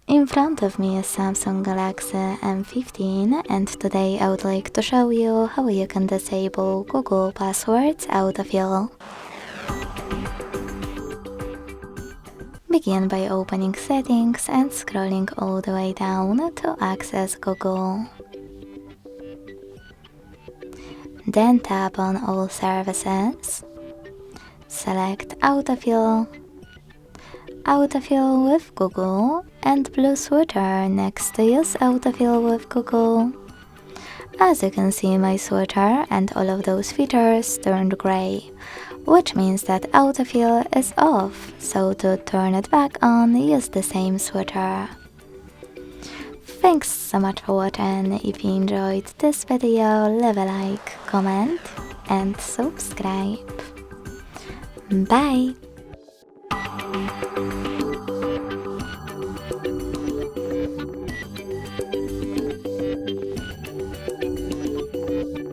In front of me is Samsung Galaxy M15 and today I would like to show you how you can disable Google Passwords Autofill. Begin by opening Settings and scrolling all the way down to access Google. Then tap on All Services, select Autofill with Google and blue switcher next to Use Autofill with Google. As you can see, my switcher and all of those features turned gray, which means that Autofill is off, so to turn it back on, use the same switcher. Thanks so much for watching. If you enjoyed this video, leave a like, comment and subscribe. Bye!